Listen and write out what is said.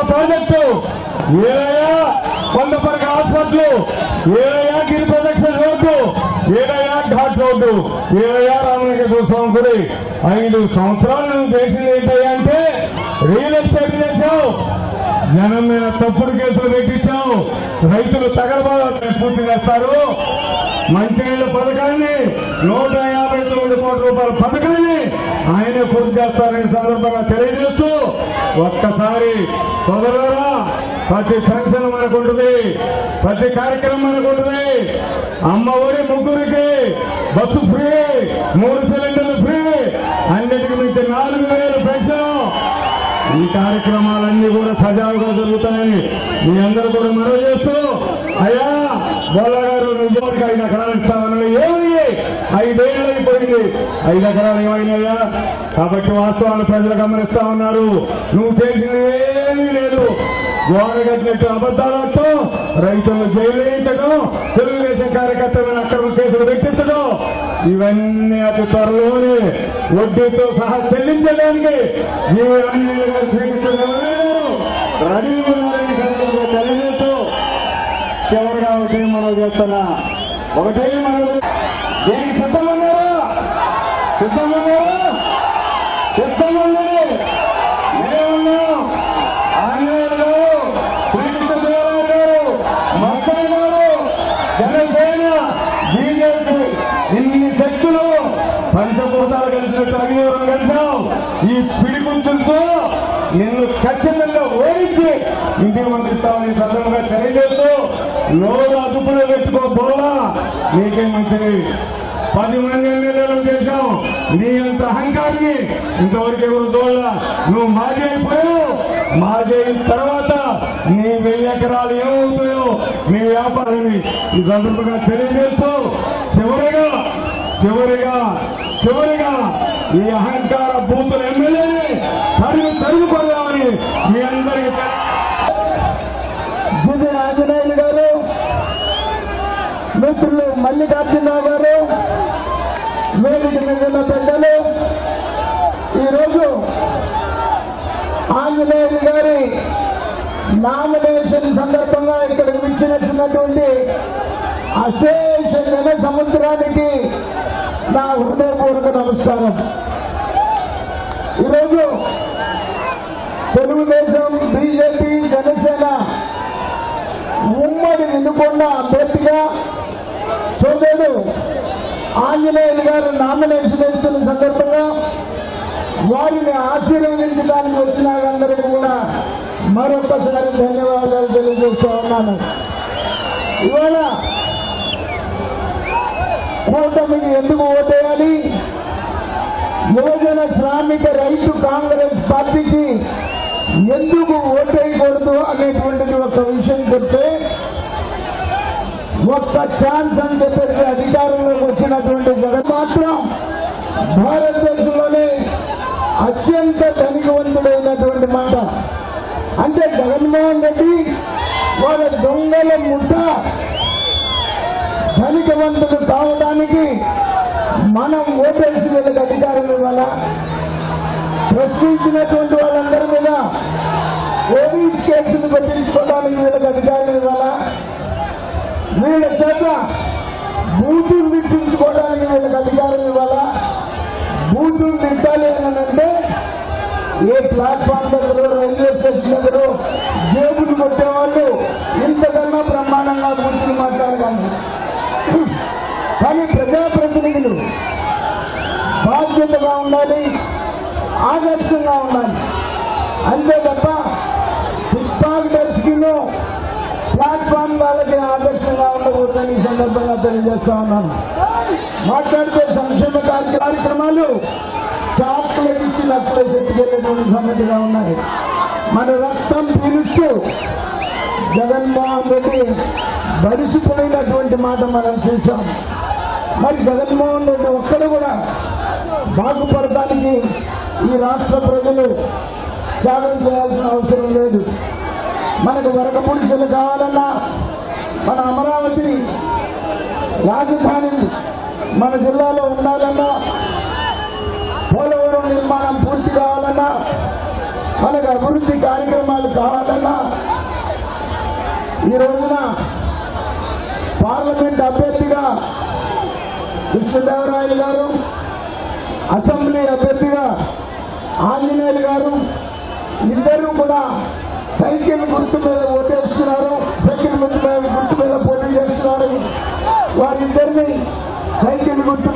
Project, ఏదయ్యా కొండపరక hospital, ఏదయ్యా గిరి ప్రదక్షిణ road, ఏదయ్యా ghat road, ఏదయ్యా Ramalingeswara స్వామి గుడి. 5 సంవత్సరాలు నువ్వు చేసింది ఏంటయ్యా అంటే రియల్ ఎస్టేట్ చేశావు, జనం మీద తప్పుడు కేసులు పెట్టించావు, రైతులు తగలబాటు పూర్తి చేస్తారు. మంచినీళ్ల పథకాన్ని 159 కోట్ల రూపాయల పథకాన్ని ఆయనే పూర్తి చేస్తారని సందర్భంగా తెలియజేస్తూ ఒక్కసారి సోదరులారా, ప్రతి పెన్షన్ మనకుంటుంది, ప్రతి కార్యక్రమం మనకుంటుంది. అమ్మ ఒడి ముగ్గురికి, బస్సు ఫ్రీ, 3 సిలిండర్లు ఫ్రీ, అన్నిటికి మించి 4,000 పెన్షన్. ఈ కార్యక్రమాలన్నీ కూడా సజావుగా జరుగుతాయని మీ అందరూ కూడా మనవి చేస్తూ, అయ్యా బోలా గారు నిజానికి 5 ఎకరాలు ఇస్తామని ఏమి 5 ఏళ్ళు అయిపోయింది, 5 ఎకరాలు ఏమైనాయా? కాబట్టి వాస్తవాలు ప్రజలు గమనిస్తా ఉన్నారు. నువ్వు చేసింది ఏమీ లేదు. గోడగట్టినట్టు అబద్దాలతో రైతులను జైలు వేయించడం, తెలుగుదేశం కార్యకర్తలను అక్రమ కేసులు పెట్టించడం, ఇవన్నీ అతి త్వరలోనే వడ్డీతో సహా చెల్లించడానికి రెడీ ఉన్నారని తెలియజేస్తూ చివరిగా ఒకటే మనం చేస్తున్నా, ఒకటే మనం దీనికి సిద్ధమన్నారా? సిద్ధమన్నారా? సిద్ధమన్నది ఏమన్నాం? ఆంజనేయులు గారు, శ్రీకృష్ణదేవరాయలు గారు, మక్కయ్య గారు, జనసేన, బీజేపీ, ఇన్ని శక్తులు పంచభూతాలు కలిసినట్టు అగ్నివరం కలిసాం. ఈ పిడిగుంచులతో నిన్ను ఖచ్చితంగా ఓడించి ఇంటికి పంపిస్తామని సందర్భంగా తెలియజేస్తూ, లోగా అదుపులో పెట్టుకోబోలా నీకే మంచిది. 10 మంది ఎమ్మెల్యేలు చేశాం, నీ అంత అహంకారాన్ని ఇంతవరకు ఎవరు చూడాల. నువ్వు మాజీ అయిపోయావు, మాజీ అయిన తర్వాత నీ 1000 ఎకరాలు ఏమవుతాయో నీ వ్యాపారాన్ని ఈ సందర్భంగా తెలియజేస్తూ చివరిగా ఈ అహంకార బూతుల ఎమ్మెల్యేని తరుగుకోదామని మీ అందరికీ జిది ఆంజనేయులు గారు, మిత్రులు మల్లికార్జునరావు గారు, వేదిక మీద ఉన్న పెద్దలు, ఈరోజు ఆంజనేయులు గారి నామినేషన్ సందర్భంగా ఇక్కడికి విచ్చినటువంటి అశేష జన సముద్రానికి నా హృదయపూర్వక నమస్కారం. ఈరోజు తెలుగుదేశం, బీజేపీ, జనసేన ఉమ్మడి వినుకొండ అభ్యర్థిగా సోదరుడు ఆంజనేయులు గారు నామినేషన్ వేస్తున్న సందర్భంగా వారిని ఆశీర్వదించడానికి వచ్చిన వాళ్ళందరికీ కూడా మరొకసారి ధన్యవాదాలు తెలియజేస్తూ ఉన్నాను. ఇవాళ కూటమికి ఎందుకు ఓటేయాలి, యువజన శ్రామిక రైతు కాంగ్రెస్ పార్టీకి ఎందుకు ఓటేయకూడదు అనేటువంటిది ఒక విషయం చెప్తే, ఒక్క ఛాన్స్ అని చెప్పేసి అధికారంలోకి వచ్చినటువంటి జగన్ మాత్రం భారతదేశంలోనే అత్యంత ధనికవంతుడైనటువంటి మాట. అంటే జగన్మోహన్ రెడ్డి వాళ్ళ దొంగల ముఠ ధనికవంతుడు కావడానికి మనం ఓటేసి వీళ్ళకి అధికారం ఇవ్వాలా? ప్రశ్నించినటువంటి వాళ్ళందరి మీద పోలీస్ కేసులు పెట్టించుకోవడానికి వీళ్ళకి అధికారం ఇవ్వాలా? వీళ్ళ చేత బూతులు తిట్టించుకోవడానికి వీళ్ళకి అధికారం ఇవ్వాలా? బూతులు తిట్టాలి అంటే ఏ ప్లాట్ఫామ్ దగ్గర, రైల్వే స్టేషన్ దగ్గర జేబులు కొట్టేవాళ్ళు ఇంతకన్నా బ్రహ్మాండంగా బూతులు మాట్లాడగలరు. కానీ ప్రజాప్రతినిధులు బాధ్యతగా ఉండాలి, ఆదర్శంగా ఉండాలి. అంతే తప్ప ఫుట్పాత్ కి ప్లాట్ఫామ్ వాళ్ళకి ఆదర్శంగా ఉండకూడదని ఈ సందర్భంగా తెలియజేస్తా ఉన్నాను. మాట్లాడితే సంక్షేమ కార్యక్రమాలు చాక్లెట్ ఇచ్చి నక్కలు చెట్టుకెళ్ళేటువంటి సంగతిగా ఉన్నాయి. మన రక్తం పీలుస్తూ జగన్మోహన్ రెడ్డి బడిసిపోయినటువంటి మాట మనం చూసాం. మరి జగన్మోహన్ రెడ్డి ఒక్కడు కూడా బాగుపడటానికి ఈ రాష్ట్ర ప్రజలు త్యాగం చేయాల్సిన అవసరం లేదు. మనకు వరకపుడిసెలు కావాలన్నా, మన అమరావతి రాజధాని మన జిల్లాలో ఉండాలన్నా, పోలవరం నిర్మాణం పూర్తి కావాలన్నా, మనకు అభివృద్ధి కార్యక్రమాలు కావాలన్నా ఈ రోజున పార్లమెంట్ అభ్యర్థిగా కృష్ణదేవరాయలు గారు, అసెంబ్లీ అభ్యర్థిగా ఆంజనేయులు గారు ఇద్దరు కూడా సైకిల్ గుర్తు మీద ఓటేస్తున్నారు. సైకిల్ గుర్తు మీద పోటీ చేస్తున్నారు. వారిద్దరిని సైకిల్ గుర్తు